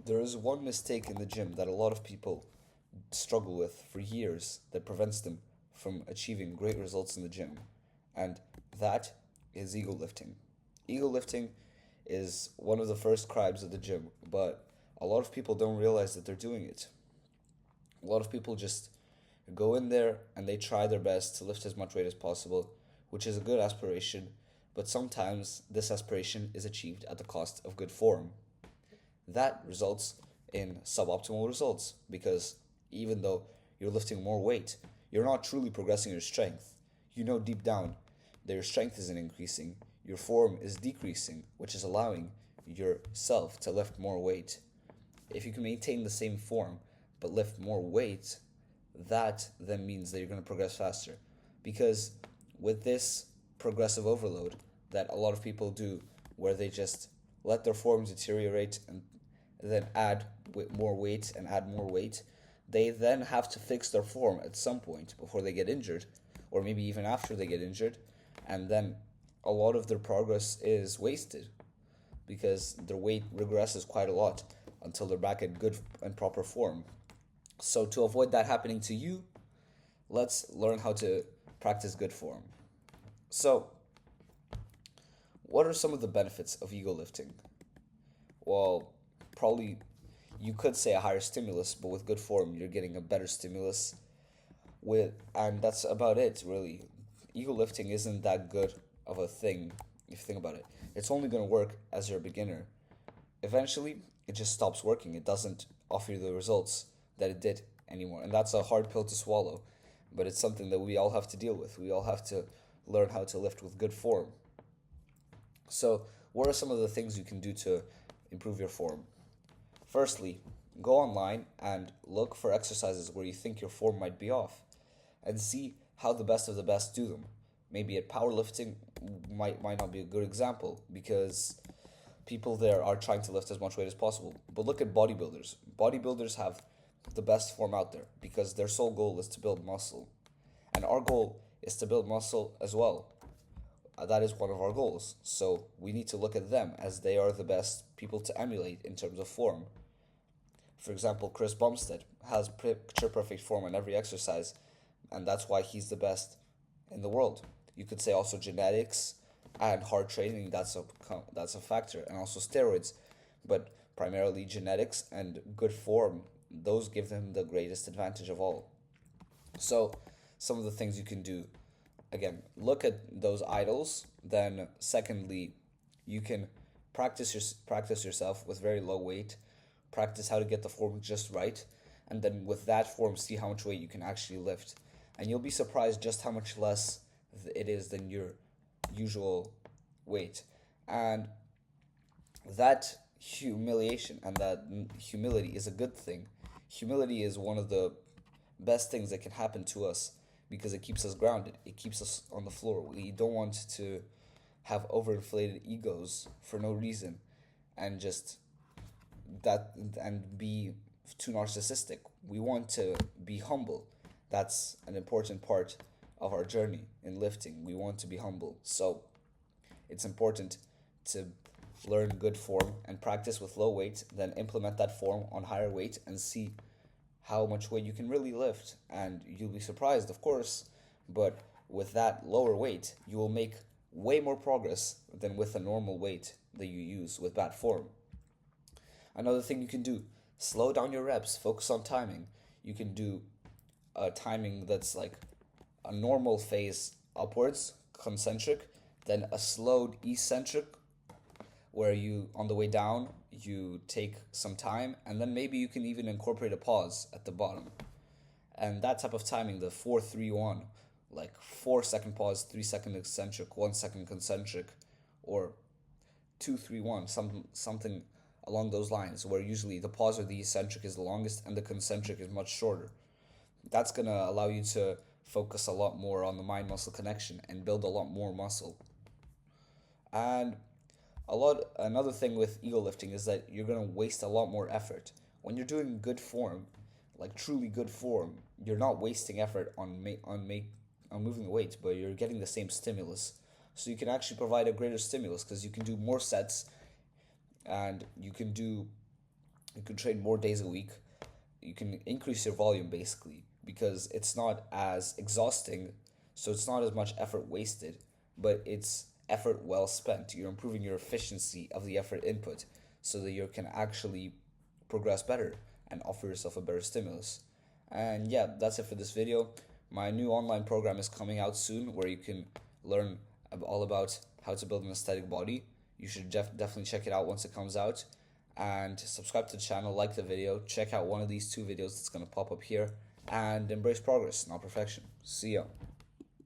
There is one mistake in the gym that a lot of people struggle with for years that prevents them from achieving great results in the gym, and that is ego lifting. Ego lifting is one of the first crimes of the gym, but a lot of people don't realize that they're doing it. A lot of people just go in there and they try their best to lift as much weight as possible, which is a good aspiration, but sometimes this aspiration is achieved at the cost of good form. That results in suboptimal results because even though you're lifting more weight, you're not truly progressing your strength. You know deep down that your strength isn't increasing, your form is decreasing, which is allowing yourself to lift more weight. If you can maintain the same form but lift more weight, that then means that you're going to progress faster. Because with this progressive overload that a lot of people do, where they just let their form deteriorate and then add more weight and add more weight, they then have to fix their form at some point before they get injured, or maybe even after they get injured, and then a lot of their progress is wasted because their weight regresses quite a lot until they're back at good and proper form. So, to avoid that happening to you, let's learn how to practice good form. So, what are some of the benefits of ego lifting? Well, probably you could say a higher stimulus, but with good form, you're getting a better stimulus. And that's about it, really. Ego lifting isn't that good of a thing if you think about it. It's only going to work as you're a beginner. Eventually, it just stops working. It doesn't offer you the results that it did anymore. And that's a hard pill to swallow, but it's something that we all have to deal with. We all have to learn how to lift with good form. So, what are some of the things you can do to improve your form? Firstly, go online and look for exercises where you think your form might be off and see how the best of the best do them. Maybe at powerlifting might not be a good example because people there are trying to lift as much weight as possible. But look at bodybuilders. Bodybuilders have the best form out there because their sole goal is to build muscle. And our goal is to build muscle as well. That is one of our goals. So we need to look at them as they are the best people to emulate in terms of form. For example, Chris Bumstead has picture perfect form on every exercise, and that's why he's the best in the world. You could say also genetics and hard training, that's a factor, and also steroids, but primarily genetics and good form, those give them the greatest advantage of all. So, some of the things you can do, again, look at those idols. Then, secondly, you can practice yourself with very low weight. Practice how to get the form just right, and then with that form, see how much weight you can actually lift. And you'll be surprised just how much less it is than your usual weight. And that humiliation and that humility is a good thing. Humility is one of the best things that can happen to us because it keeps us grounded. It keeps us on the floor. We don't want to have overinflated egos for no reason and just that and be too narcissistic. We want to be humble. That's an important part of our journey in lifting. We want to be humble. So it's important to learn good form and practice with low weight, then implement that form on higher weight and see how much weight you can really lift. And you'll be surprised, of course, but with that lower weight, you will make way more progress than with a normal weight that you use with bad form. Another thing you can do, slow down your reps, focus on timing. You can do a timing that's like a normal phase upwards, concentric, then a slowed eccentric, where you, on the way down, you take some time, and then maybe you can even incorporate a pause at the bottom. And that type of timing, the 4-3-1, like 4 second pause, 3 second eccentric, 1 second concentric, or 2-3-1, something along those lines, where usually the pause or the eccentric is the longest and the concentric is much shorter. That's gonna allow you to focus a lot more on the mind muscle connection and build a lot more muscle. And another thing with ego lifting is that you're gonna waste a lot more effort. When you're doing good form, like truly good form, you're not wasting effort on moving the weight, but you're getting the same stimulus. So you can actually provide a greater stimulus because you can do more sets and you can do You can train more days a week. You can increase your volume basically because it's not as exhausting, so it's not as much effort wasted, but it's effort well spent. You're improving your efficiency of the effort input so that you can actually progress better and offer yourself a better stimulus. And yeah, that's it for this video. My new online program is coming out soon where you can learn all about how to build an aesthetic body. You should definitely check it out once it comes out. And subscribe to the channel, like the video, check out one of these two videos that's going to pop up here, and embrace progress, not perfection. See ya.